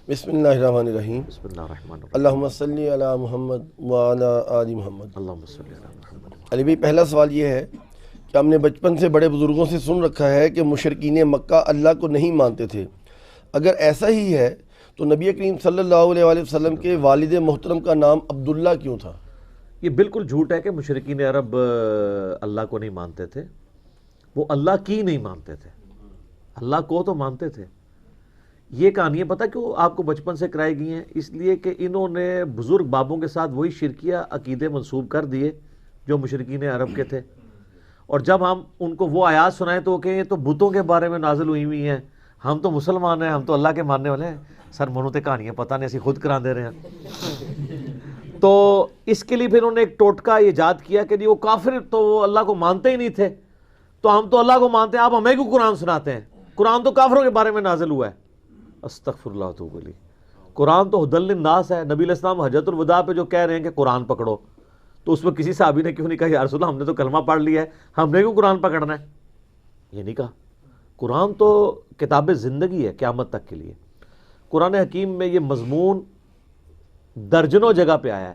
بسم اللہ الرحمن الرحیم۔ بسم اللہ الرحمن الرحیم۔ اللہم صلی علی محمد وعلی آل محمد۔ اللہم صلی علی محمد۔ علی بھائی، پہلا سوال یہ ہے کہ ہم نے بچپن سے بڑے بزرگوں سے سن رکھا ہے کہ مشرکین مکہ اللہ کو نہیں مانتے تھے۔ اگر ایسا ہی ہے تو نبی کریم صلی اللہ علیہ وآلہ وسلم کے والد محترم کا نام عبداللہ کیوں تھا؟ یہ بالکل جھوٹ ہے کہ مشرکین عرب اللہ کو نہیں مانتے تھے، وہ اللہ کی نہیں مانتے تھے، اللہ کو تو مانتے تھے۔ یہ کہانی ہے پتہ کیوں آپ کو بچپن سے کرائی گئی ہیں؟ اس لیے کہ انہوں نے بزرگ بابوں کے ساتھ وہی شرکیہ عقیدے منسوب کر دیے جو مشرکین عرب کے تھے، اور جب ہم ان کو وہ آیات سنائیں تو وہ کہیں یہ تو بتوں کے بارے میں نازل ہوئی ہوئی ہیں، ہم تو مسلمان ہیں، ہم تو اللہ کے ماننے والے ہیں۔ سر منو تے کہانیاں پتہ نہیں اسی خود کرا دے رہے ہیں۔ تو اس کے لیے پھر انہوں نے ایک ٹوٹکا ایجاد کیا کہ جی وہ کافر تو وہ اللہ کو مانتے ہی نہیں تھے، تو ہم تو اللہ کو مانتے ہیں، آپ ہمیں کیوں قرآن سناتے ہیں؟ قرآن تو کافروں کے بارے میں نازل ہوا ہے۔ استغفر اللہ توب علی۔ قرآن تو ہدی للناس ہے۔ نبی علیہ السلام حجۃ الوداع پہ جو کہہ رہے ہیں کہ قرآن پکڑو، تو اس میں کسی صحابی نے کیوں نہیں کہا یا رسول اللہ ہم نے تو کلمہ پڑھ لیا ہے، ہم نے کیوں قرآن پکڑنا ہے؟ یہ نہیں کہا۔ قرآن تو کتاب زندگی ہے قیامت تک کے لیے۔ قرآن حکیم میں یہ مضمون درجنوں جگہ پہ آیا ہے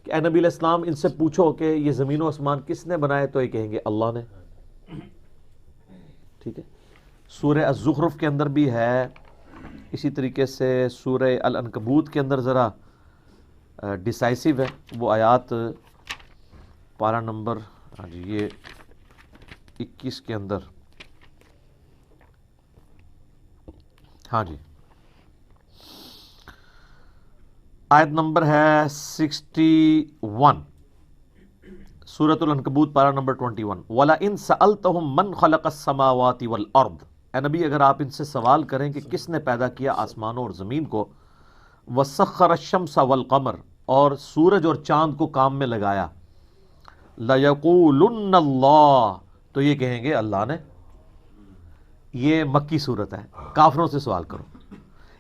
کہ اے نبی علیہ السلام ان سے پوچھو کہ یہ زمین و آسمان کس نے بنائے، تو یہ کہیں گے اللہ نے۔ ٹھیک ہے، سورہ الزخرف کے اندر بھی ہے، اسی طریقے سے سورہ العنکبوت کے اندر ذرا ڈیسائسو ہے وہ آیات، پارہ نمبر یہ 21 کے اندر، ہاں جی آیت نمبر ہے 61، سورۃ العنکبوت پارہ نمبر 21۔ وَلَئِن سَأَلْتَهُم مَّن خَلَقَ السَّمَاوَاتِ وَالْأَرْضِ، اے نبی اگر آپ ان سے سوال کریں کہ کس نے پیدا کیا آسمانوں اور زمین کو، وَسَخَّرَ الشَّمْسَ وَالْقَمَرَ، اور سورج اور چاند کو کام میں لگایا، لَيَقُولُنَّ اللَّهُ، تو یہ کہیں گے اللہ نے۔ یہ مکی صورت ہے، کافروں سے سوال کرو۔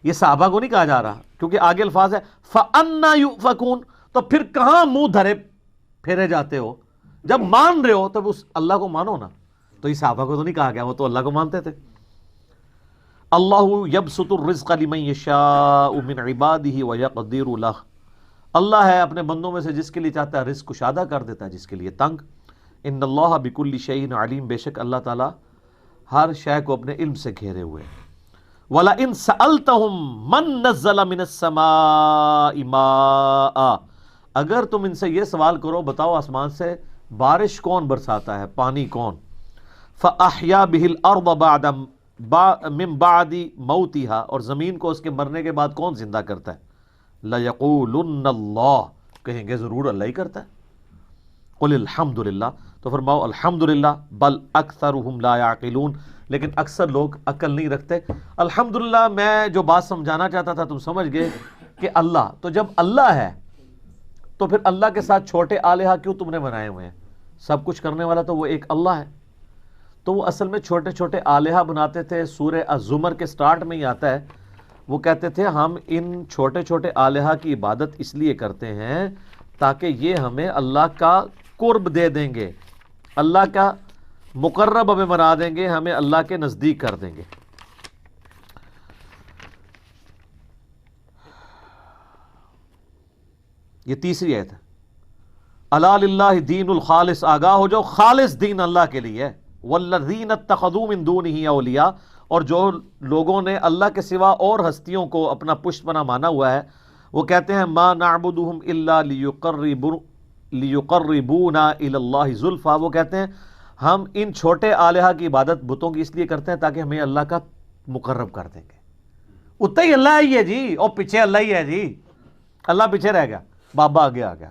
یہ صحابہ کو نہیں کہا جا رہا، کیونکہ آگے الفاظ ہے فَأَنَّا يُؤْفَكُونَ، تو پھر کہاں منہ دھرے پھیرے جاتے ہو؟ جب مان رہے ہو تب اس اللہ کو مانو نا۔ تو یہ صحابہ کو تو نہیں کہا گیا، وہ تو اللہ کو مانتے تھے۔ اللہ یبسط الرزق لمن یشاء من عبادہ ویقدر لہ، اللہ ہے اپنے بندوں میں سے جس کے لیے چاہتا ہے رزق کشادہ کر دیتا ہے، جس کے لیے تنگ۔ ان اللہ بکل شیء علیم، بے شک اللہ تعالیٰ ہر شے کو اپنے علم سے گھیرے ہوئے۔ وَلَئِن سَأَلْتَهُم مَّن نَّزَّلَ مِنَ السَّمَاءِ مَاءً، اگر تم ان سے یہ سوال کرو بتاؤ آسمان سے بارش کون برساتا ہے، پانی کون؟ فَأَحْيَا بِهِ الْأَرْضَ بَعْدَ من بعد موتها، اور زمین کو اس کے مرنے کے بعد کون زندہ کرتا ہے؟ لَيَقُولُنَّ اللَّهُ، کہیں گے ضرور اللہ ہی کرتا ہے۔ قُلِ الْحَمْدُ لِلَّهِ، تو فرماؤ الحمدللہ، بل اکثرهم لا يعقلون، لیکن اکثر لوگ عقل نہیں رکھتے۔ الحمدللہ میں جو بات سمجھانا چاہتا تھا تم سمجھ گئے کہ اللہ، تو جب اللہ ہے تو پھر اللہ کے ساتھ چھوٹے آلہہ کیوں تم نے بنائے ہوئے ہیں؟ سب کچھ کرنے والا تو وہ ایک اللہ ہے۔ تو وہ اصل میں چھوٹے چھوٹے آلہہ بناتے تھے۔ سورہ الزمر کے سٹارٹ میں ہی آتا ہے، وہ کہتے تھے ہم ان چھوٹے چھوٹے آلہہ کی عبادت اس لیے کرتے ہیں تاکہ یہ ہمیں اللہ کا قرب دے دیں گے، اللہ کا مقرب ہمیں بنا دیں گے، ہمیں اللہ کے نزدیک کر دیں گے۔ یہ تیسری آیت ہے، الا للہ دین الخالص، آگاہ ہو جاؤ خالص دین اللہ کے لیے ہے۔ والذین اتخذوا من دونہ اولیاء، اور جو لوگوں نے اللہ کے سوا اور ہستیوں کو اپنا پشت پناہ مانا ہوا ہے، وہ کہتے ہیں ما نعبدہم الا لیقربونا الی اللہ زلفیٰ، وہ کہتے ہیں ہم ان چھوٹے آلہہ کی عبادت بتوں کی اس لیے کرتے ہیں تاکہ ہمیں اللہ کا مقرب کر دیں گے۔ اتنا ہی اللہ ہی ہے جی، اور پیچھے اللہ ہی ہے جی، اللہ پیچھے رہ گیا، بابا آگے آ گیا۔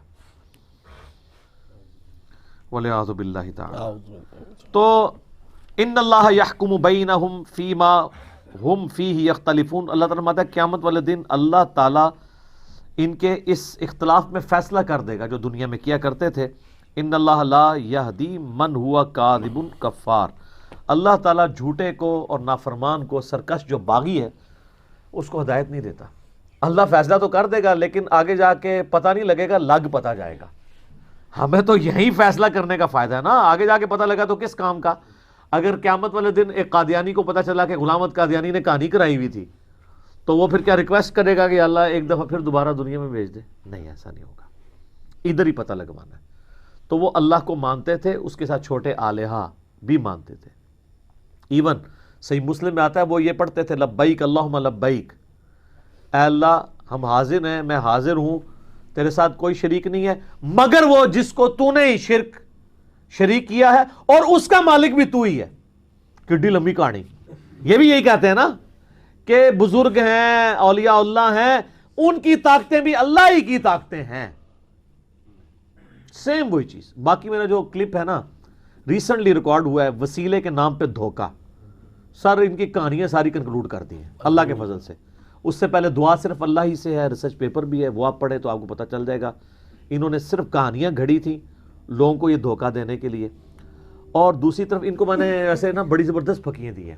وَلِعَاذُ بِاللَّهِ تَعَالَى۔ تو ان اللہ یحکم بینہم فیما ہم فیہ یختلفون، اللہ تعالیٰ فرماتا ہے قیامت والے دن اللہ تعالیٰ ان کے اس اختلاف میں فیصلہ کر دے گا جو دنیا میں کیا کرتے تھے۔ ان اللہ لا یہدی من ہوا کاذب کفار، اللہ تعالیٰ جھوٹے کو اور نافرمان کو، سرکش جو باغی ہے، اس کو ہدایت نہیں دیتا۔ اللہ فیصلہ تو کر دے گا لیکن آگے جا کے پتہ نہیں لگے گا، لگ پتہ جائے گا۔ ہمیں تو یہی فیصلہ کرنے کا فائدہ ہے نا، آگے جا کے پتہ لگا تو کس کام کا؟ اگر قیامت والے دن ایک قادیانی کو پتہ چلا کہ غلام احمد قادیانی نے کہانی کرائی ہوئی تھی تو وہ پھر کیا ریکویسٹ کرے گا کہ اللہ ایک دفعہ پھر دوبارہ دنیا میں بھیج دے؟ نہیں، ایسا نہیں ہوگا، ادھر ہی پتہ لگوانا ہے۔ تو وہ اللہ کو مانتے تھے، اس کے ساتھ چھوٹے آلہہ بھی مانتے تھے۔ ایون صحیح مسلم میں آتا ہے وہ یہ پڑھتے تھے لبیک اللہم لبیک، اے اللہ ہم حاضر ہیں، میں حاضر ہوں، تیرے ساتھ کوئی شریک نہیں ہے مگر وہ جس کو تو نے ہی شریک کیا ہے، اور اس کا مالک بھی تو ہی ہے۔ کڈی لمبی کہانی، یہ بھی یہی کہتے ہیں نا کہ بزرگ ہیں، اولیاء اللہ ہیں، ان کی طاقتیں بھی اللہ ہی کی طاقتیں ہیں، سیم وہی چیز۔ باقی میرا جو کلپ ہے نا ریسنٹلی ریکارڈ ہوا ہے، وسیلے کے نام پہ دھوکہ، سر ان کی کہانیاں ساری کنکلوڈ کر دی ہیں اللہ کے فضل سے۔ اس سے پہلے دعا صرف اللہ ہی سے ہے، ریسرچ پیپر بھی ہے، وہ آپ پڑھیں تو آپ کو پتہ چل جائے گا۔ انہوں نے صرف کہانیاں گھڑی تھیں لوگوں کو یہ دھوکہ دینے کے لیے، اور دوسری طرف ان کو میں نے ایسے نا بڑی زبردست پھکیاں دی ہیں۔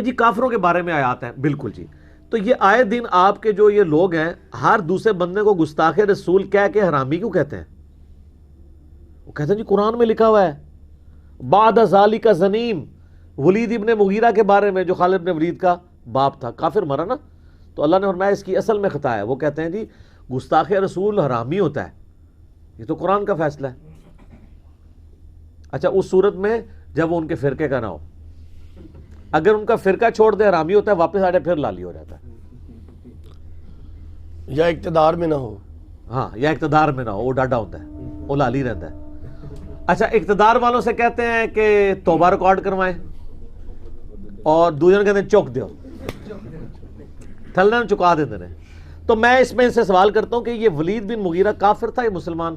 جی کافروں کے بارے میں آیات ہیں، بالکل جی۔ تو یہ آئے دن آپ کے جو یہ لوگ ہیں ہر دوسرے بندے کو گستاخ رسول کہہ کے حرامی کیوں کہتے ہیں؟ وہ کہتے ہیں جی قرآن میں لکھا ہوا ہے بعد ذالک زنیم، ولید ابن مغیرہ کے بارے میں جو خالد ابن ولید کا باپ تھا، کافر مرا نا، تو اللہ نے فرمایا اس کی اصل میں خطا ہے۔ وہ کہتے ہیں جی گستاخ رسول حرامی ہوتا ہے، یہ تو قرآن کا فیصلہ ہے۔ اچھا اس صورت میں جب وہ ان کے فرقے کا نہ ہو، اگر ان کا فرقہ چھوڑ دے حرامی ہوتا ہے، واپس آ جائے پھر لالی ہو جاتا ہے، یا اقتدار میں نہ ہو، ہاں، یا اقتدار میں نہ ہو، وہ ڈاڈا ہوتا ہے، وہ لالی رہتا ہے۔ اچھا اقتدار والوں سے کہتے ہیں کہ توبہ ریکارڈ کروائیں، اور دوسرے کہتے ہیں چوک دیو، تھلنے چکا دیتے ہیں۔ تو میں اس میں ان سے سوال کرتا ہوں کہ یہ ولید بن مغیرہ کافر تھا یا مسلمان؟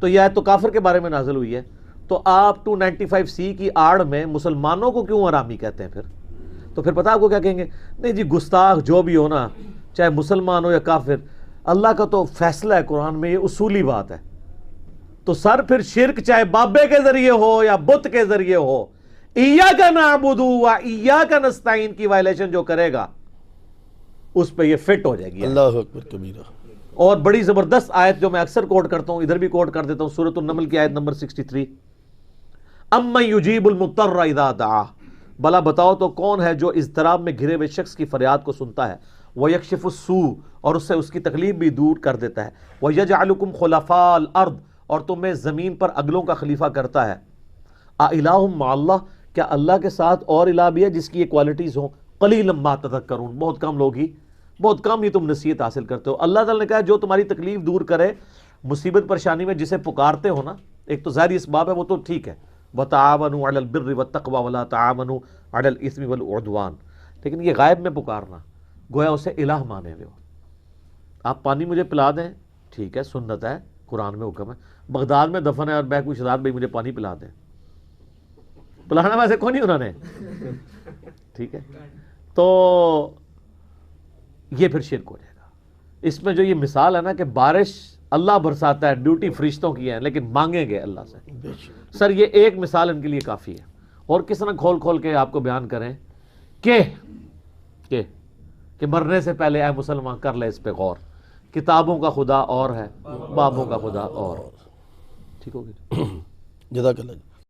تو یہ آیت تو کافر کے بارے میں نازل ہوئی ہے، تو آپ 295C کی آڑ میں مسلمانوں کو کیوں حرامی کہتے ہیں پھر؟ تو پھر پتہ آپ کو کیا کہیں گے؟ نہیں جی گستاخ جو بھی ہو نا، چاہے مسلمان ہو یا کافر، اللہ کا تو فیصلہ ہے قرآن میں، یہ اصولی بات ہے۔ تو سر پھر شرک چاہے بابے کے ذریعے ہو یا بت کے ذریعے ہو، ایاک نعبد و ایاک نستعین کی وائلیشن جو کرے گا اس پہ یہ فٹ ہو جائے گی۔ اللہ اکبر کبیرہ۔ اور بڑی زبردست آیت جو میں اکثر کوٹ کرتا ہوں، ادھر بھی کوٹ کر دیتا ہوں، سورۃ النمل کی آیت نمبر 63، امن یجیب المضطر اذا دعاہ، بلا بتاؤ تو کون ہے جو اضطراب میں گھرے ہوئے شخص کی فریاد کو سنتا ہے، ویکشف السوء، اور اس سے اس کی تکلیف بھی دور کر دیتا ہے، ویجعلکم خلفاء الارض، اور تمہیں زمین پر اگلوں کا خلیفہ کرتا ہے، الہ مع اللہ، کیا اللہ کے ساتھ اور الہ بھی ہے جس کی یہ کوالٹیز ہوں، قلیلا ما تذکرون، بہت کم لوگ ہی، بہت کم ہی تم نصیحت حاصل کرتے ہو۔ اللہ تعالیٰ نے کہا جو تمہاری تکلیف دور کرے، مصیبت پریشانی میں جسے پکارتے ہو نا، ایک تو ظاہری اسباب ہے وہ تو ٹھیک ہے، وَتَعَاوَنُوا عَلَى الْبِرِّ وَالتَّقْوَى وَلَا تَعَاوَنُوا عَلَى الْإِثْمِ وَالْعُدْوَانِ، لیکن یہ غائب میں پکارنا گویا اسے الہ مانے ہوئے ہو۔ آپ پانی مجھے پلا دیں، ٹھیک ہے، سنت ہے، قرآن میں حکم ہے، بغداد میں دفن ہے اور میں کوئی شہزاد بھائی مجھے پانی پلا دیں، پلانا ویسے کون نہیں انہوں نے، ٹھیک ہے، تو یہ پھر شرک ہو جائے گا۔ اس میں جو یہ مثال ہے نا کہ بارش اللہ برساتا ہے، ڈیوٹی فرشتوں کی ہے، لیکن مانگیں گے اللہ سے، بے شک۔ سر یہ ایک مثال ان کے لیے کافی ہے۔ اور کس طرح کھول کھول کے آپ کو بیان کریں کہ مرنے سے پہلے اے مسلمان کر لے اس پہ غور، کتابوں کا خدا اور ہے، بابوں کا خدا اور، ٹھیک ہوگی؟ جزاک اللہ۔